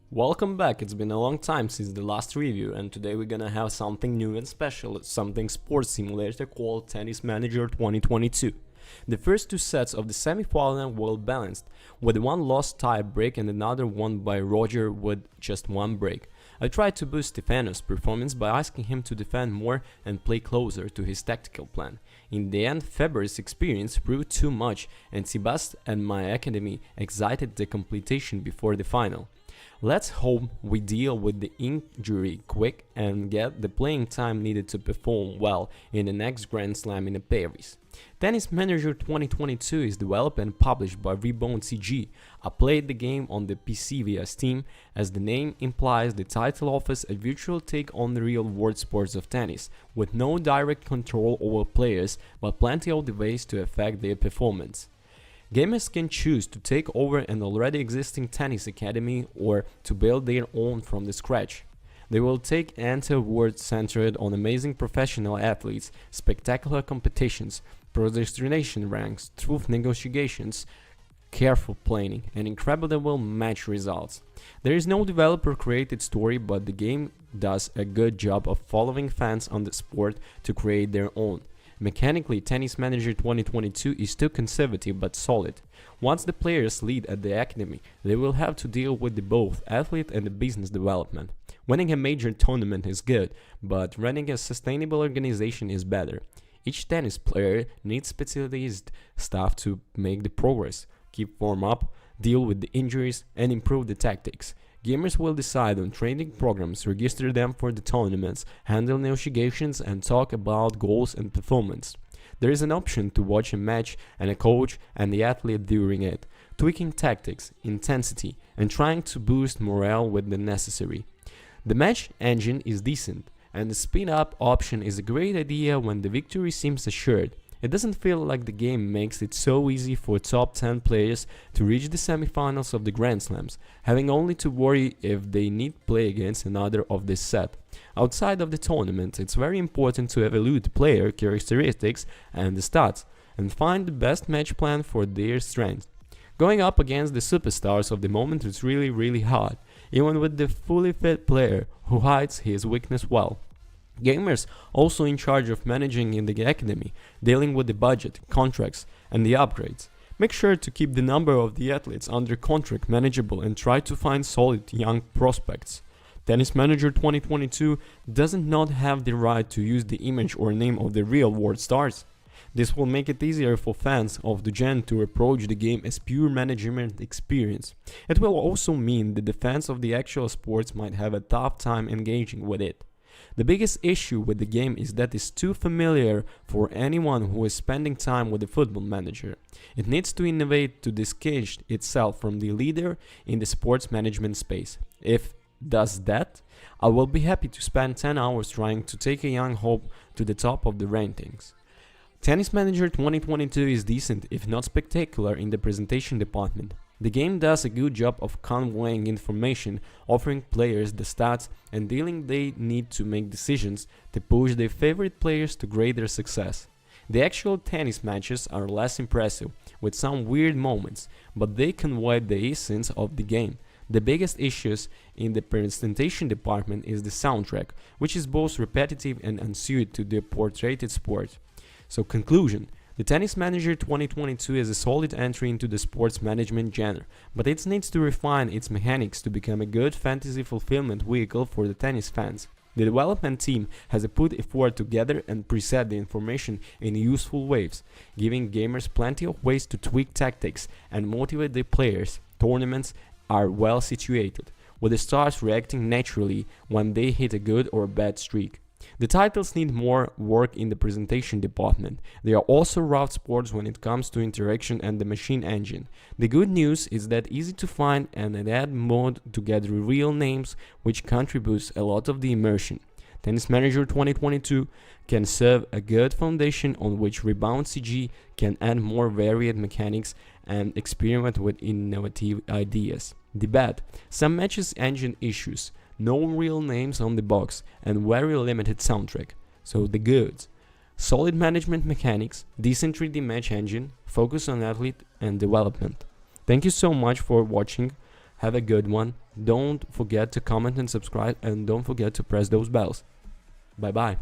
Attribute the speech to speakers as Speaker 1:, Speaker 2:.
Speaker 1: Welcome back. It's been a long time since the last review, and today we're gonna have something new and special, something sports simulator called Tennis Manager 2022. The first two sets of the semi-final were well balanced, with one lost tie break and another won by Roger with just one break. I tried to boost Stefano's performance by asking him to defend more and play closer to his tactical plan. In the end, February's experience proved too much, and Sebast and my academy excited the completion before the final. Let's hope we deal with the injury quick and get the playing time needed to perform well in the next Grand Slam in Paris. Tennis Manager 2022 is developed and published by Reborn CG. I played the game on the PC via Steam. As the name implies, the title offers a virtual take on the real-world sports of tennis, with no direct control over players but plenty of ways to affect their performance. Gamers can choose to take over an already existing tennis academy or to build their own from the scratch. They will take enter-word centered on amazing professional athletes, spectacular competitions, predestination ranks, truth negotiations, careful planning, and incredible match results. There is no developer-created story, but the game does a good job of following fans on the sport to create their own. Mechanically, Tennis Manager 2022 is still conservative but solid. Once the players lead at the academy, they will have to deal with the both athlete and the business development. Winning a major tournament is good, but running a sustainable organization is better. Each tennis player needs specialized staff to make the progress, keep form up, deal with the injuries, and improve the tactics. Gamers will decide on training programs, register them for the tournaments, handle negotiations, and talk about goals and performance. There is an option to watch a match and a coach and the athlete during it, tweaking tactics, intensity, and trying to boost morale with the necessary. The match engine is decent, and the speed-up option is a great idea when the victory seems assured. It doesn't feel like the game makes it so easy for top 10 players to reach the semifinals of the Grand Slams, having only to worry if they need to play against another of this set. Outside of the tournament, it's very important to evaluate the player characteristics and the stats, and find the best match plan for their strengths. Going up against the superstars of the moment is really hard, even with the fully fit player who hides his weakness well. Gamers also in charge of managing in the academy, dealing with the budget, contracts, and the upgrades. Make sure to keep the number of the athletes under contract manageable and try to find solid young prospects. Tennis Manager 2022 doesn't not have the right to use the image or name of the real world stars. This will make it easier for fans of the gen to approach the game as pure management experience. It will also mean that the fans of the actual sports might have a tough time engaging with it. The biggest issue with the game is that it's too familiar for anyone who is spending time with the football manager. It needs to innovate to distinguish itself from the leader in the sports management space. If it does that, I will be happy to spend 10 hours trying to take a young hope to the top of the rankings. Tennis Manager 2022 is decent if not spectacular in the presentation department. The game does a good job of conveying information, offering players the stats and dealing they need to make decisions to push their favorite players to greater success. The actual tennis matches are less impressive, with some weird moments, but they convey the essence of the game. The biggest issues in the presentation department is the soundtrack, which is both repetitive and unsuited to the portrayed sport. So conclusion. The Tennis Manager 2022 is a solid entry into the sports management genre, but it needs to refine its mechanics to become a good fantasy fulfillment vehicle for the tennis fans. The development team has put effort together and preset the information in useful ways, giving gamers plenty of ways to tweak tactics and motivate their players. Tournaments are well situated, with the stars reacting naturally when they hit a good or bad streak. The titles need more work in the presentation department. They are also rough sports when it comes to interaction and the machine engine. The good news is that easy to find and an add mode to get real names, which contributes a lot of the immersion. Tennis Manager 2022 can serve a good foundation on which Rebound CG can add more varied mechanics and experiment with innovative ideas. The bad, some matches engine issues, no real names on the box, and very limited soundtrack. So the goods: solid management mechanics, decent 3D match engine, focus on athlete and development. Thank you so much for watching. Have a good one. Don't forget to comment and subscribe, and don't forget to press those bells. Bye bye.